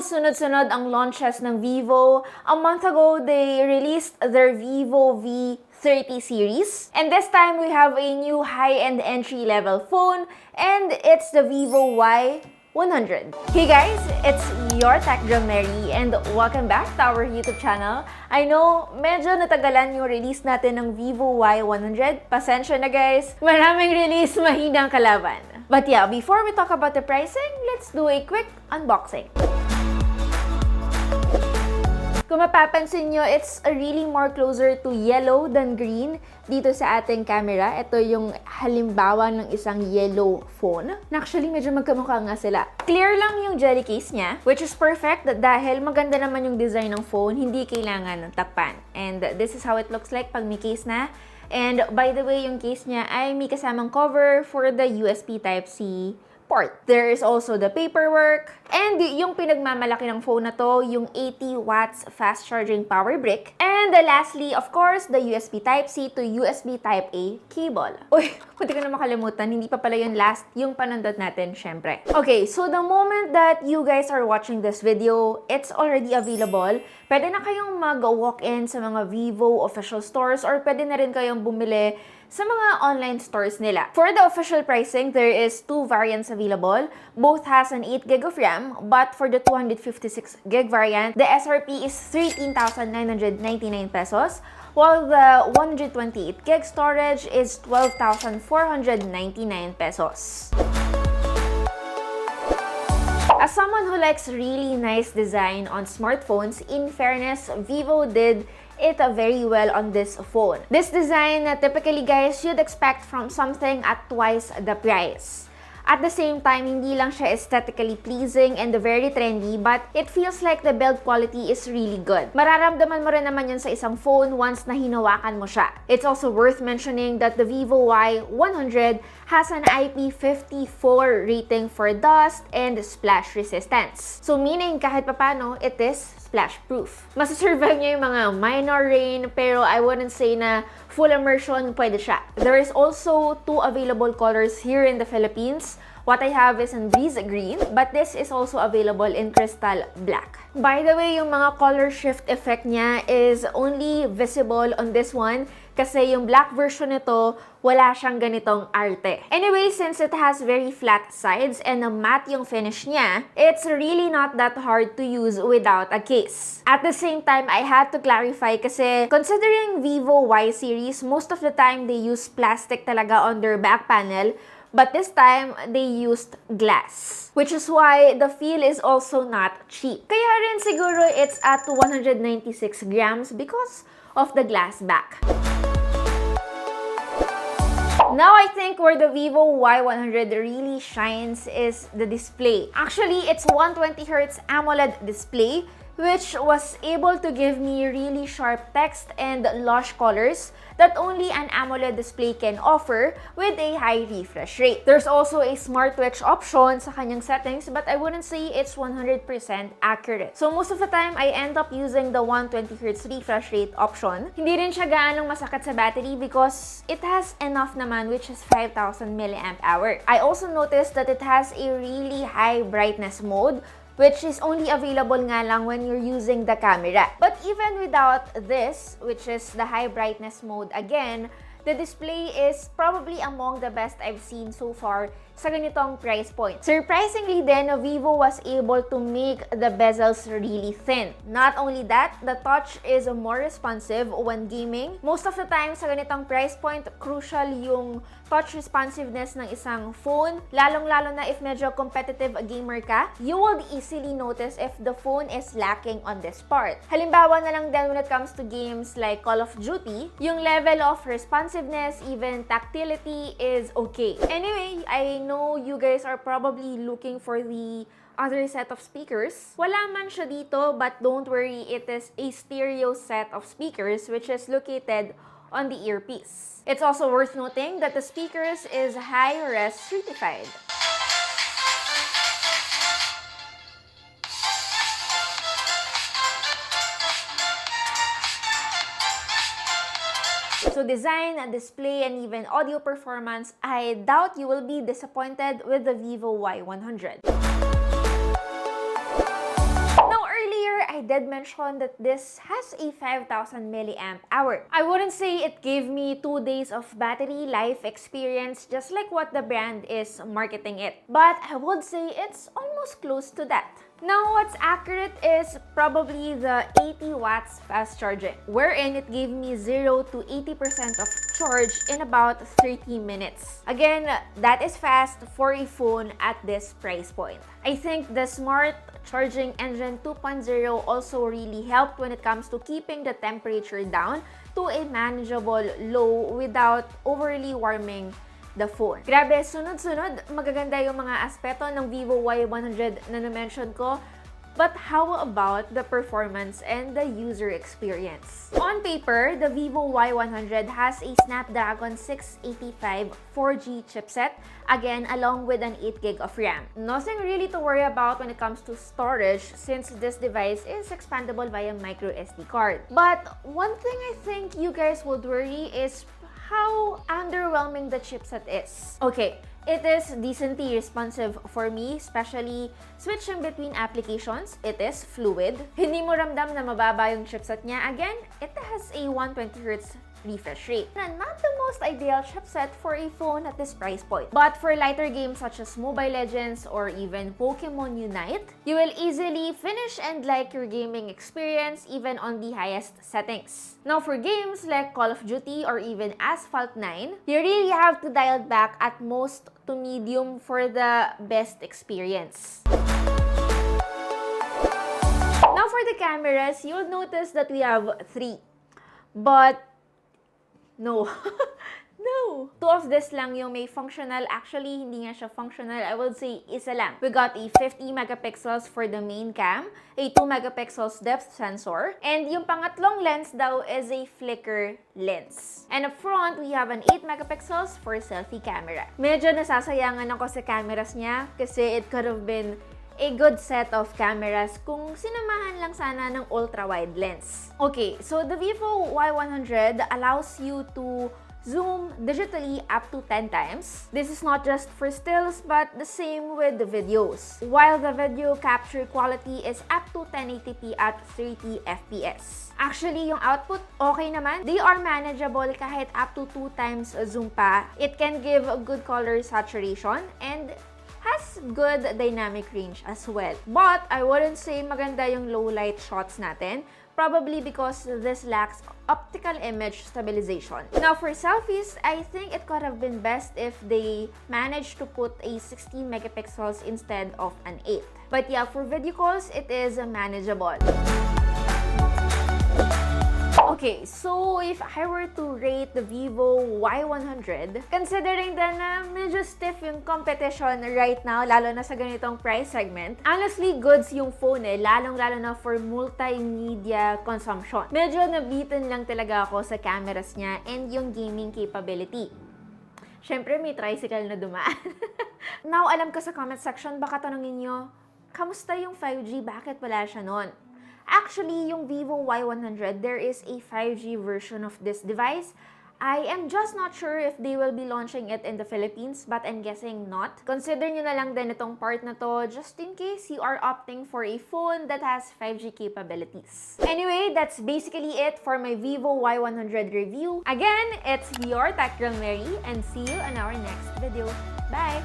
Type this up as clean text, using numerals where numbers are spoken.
sunod-sunod ang launches ng Vivo. A month ago, they released their Vivo V30 series. And this time, we have a new high-end entry-level phone, and it's the Vivo Y100. Hey guys, it's your Tech Girl Mary, and welcome back to our YouTube channel. I know, medyo natagalan yung release natin ng Vivo Y100. Pasensya na guys, maraming release, mahinang kalaban. But yeah, before we talk about the pricing, let's do a quick unboxing. Kung mapapansin nyo, it's really more closer to yellow than green dito sa ating camera. Ito yung halimbawa ng isang yellow phone. Actually, medyo magkamukha nga sila. Clear lang yung jelly case niya, which is perfect dahil maganda naman yung design ng phone, hindi kailangan ng takpan. And this is how it looks like pag may case na. And by the way, yung case niya ay may kasamang cover for the USB Type-C port. There is also the paperwork. And yung pinagmamalaki ng phone na to, yung 80 watts fast charging power brick. And lastly, of course, the USB Type-C to USB Type-A cable. Uy, hindi ko na makalimutan, hindi pa pala yun last yung panundot natin, syempre. Okay, so the moment that you guys are watching this video, it's already available. Pwede na kayong mag-walk-in sa mga Vivo official stores or pwede na rin kayong bumili sa mga online stores nila. For the official pricing, there is two variants available. Both has an 8GB of RAM, but for the 256GB variant, the SRP is 13,999 pesos, while the 128GB storage is 12,499 pesos. As someone who likes really nice design on smartphones, in fairness, Vivo did it very well on this phone. This design, typically guys, you'd expect from something at twice the price. At the same time, hindi lang siya aesthetically pleasing and very trendy, but it feels like the build quality is really good. Mararamdaman mo rin naman yan sa isang phone once na hinawakan mo siya. It's also worth mentioning that the Vivo Y100 has an IP54 rating for dust and splash resistance. So meaning kahit papano, it is splash proof. Masasurvive niya yung mga minor rain, pero I wouldn't say na full immersion pwede siya. There is also two available colors here in the Philippines. What I have is in breeze green, but this is also available in crystal black. By the way, yung mga color shift effect niya is only visible on this one kasi yung black version nito, wala siyang ganitong arte. Anyway, since it has very flat sides and matte yung finish niya, it's really not that hard to use without a case. At the same time, I had to clarify kasi considering Vivo Y series, most of the time they use plastic talaga on their back panel. But this time, they used glass. Which is why the feel is also not cheap. Kaya rin siguro it's at 196 grams because of the glass back. Now, I think where the Vivo Y100 really shines is the display. Actually, it's 120Hz AMOLED display, which was able to give me really sharp text and lush colors that only an AMOLED display can offer with a high refresh rate. There's also a smart twitch option sa kanyang settings, but I wouldn't say it's 100% accurate. So most of the time, I end up using the 120Hz refresh rate option. Hindi rin siya gaanong masakit sa battery because it has enough naman, which is 5,000 mAh. I also noticed that it has a really high brightness mode, which is only available nga lang when you're using the camera. But even without this, which is the high brightness mode again, the display is probably among the best I've seen so far sa ganitong price point. Surprisingly then, Vivo was able to make the bezels really thin. Not only that, the touch is more responsive when gaming. Most of the time sa ganitong price point, crucial yung touch responsiveness ng isang phone. Lalong-lalo na if medyo competitive gamer ka, you will easily notice if the phone is lacking on this part. Halimbawa na lang din when it comes to games like Call of Duty, yung level of responsiveness, even tactility is okay. Anyway, I know you guys are probably looking for the other set of speakers. Wala man siya dito, but don't worry, it is a stereo set of speakers which is located on the earpiece. It's also worth noting that the speakers is high-res certified. So design, display, and even audio performance, I doubt you will be disappointed with the Vivo Y100. I did mention that this has a 5,000 milliamp hour. I wouldn't say it gave me 2 days of battery life experience just like what the brand is marketing it, but I would say it's almost close to that. Now, what's accurate is probably the 80 watts fast charging, wherein it gave me 0 to 80% of charge in about 30 minutes. Again, that is fast for a phone at this price point. I think the Smart Charging Engine 2.0 also really helped when it comes to keeping the temperature down to a manageable low without overly warming the phone. Grabe, sunod-sunod, magaganda yung mga aspeto ng Vivo Y100 na na-mention ko. But how about the performance and the user experience? On paper, the Vivo Y100 has a Snapdragon 685 4G chipset, again along with an 8GB of RAM. Nothing really to worry about when it comes to storage since this device is expandable via micro SD card. But one thing I think you guys would worry is how underwhelming the chipset is. Okay, it is decently responsive for me, especially switching between applications. It is fluid. Hindi mo ramdam na mababa yung chipset niya. Again, it has a 120Hz refresh rate. Not the most ideal chipset for a phone at this price point. But for lighter games such as Mobile Legends or even Pokemon Unite, you will easily finish and like your gaming experience even on the highest settings. Now for games like Call of Duty or even Asphalt 9, you really have to dial back at most to medium for the best experience. Now for the cameras, you'll notice that we have 3. But no. No. 2 of this lang yung may functional. Actually, hindi nga siya functional. I would say isa lang. We got a 50 megapixels for the main cam, a 2 megapixels depth sensor, and yung pangatlong lens daw is a flicker lens. And up front, we have an 8 megapixels for selfie camera. Medyo nasasayangan ako sa cameras niya kasi it could have been a good set of cameras kung sinamahan lang sana ng ultra-wide lens. Okay, so the Vivo Y100 allows you to zoom digitally up to 10 times. This is not just for stills, but the same with the videos. While the video capture quality is up to 1080p at 30 FPS. Actually, yung output, okay naman. They are manageable kahit up to 2 times zoom pa. It can give a good color saturation and has good dynamic range as well. But I wouldn't say maganda yung low light shots natin, probably because this lacks optical image stabilization. Now for selfies, I think it could have been best if they managed to put a 16 megapixels instead of an 8. But yeah, for video calls, it is manageable. Okay, so if I were to rate the Vivo Y100, considering na medyo stiff yung competition right now, lalo na sa ganitong price segment, honestly, goods yung phone lalong-lalo na for multimedia consumption. Medyo nabitin lang talaga ako sa cameras niya and yung gaming capability. Syempre, may tricycle na dumaan. Now, alam ko sa comment section, baka tanongin nyo, kamusta yung 5G? Bakit wala siya nun? Actually, yung Vivo Y100, there is a 5G version of this device. I am just not sure if they will be launching it in the Philippines, but I'm guessing not. Consider nyo na lang din itong part na to just in case you are opting for a phone that has 5G capabilities. Anyway, that's basically it for my Vivo Y100 review. Again, it's your Tech Girl Mary, and see you in our next video. Bye!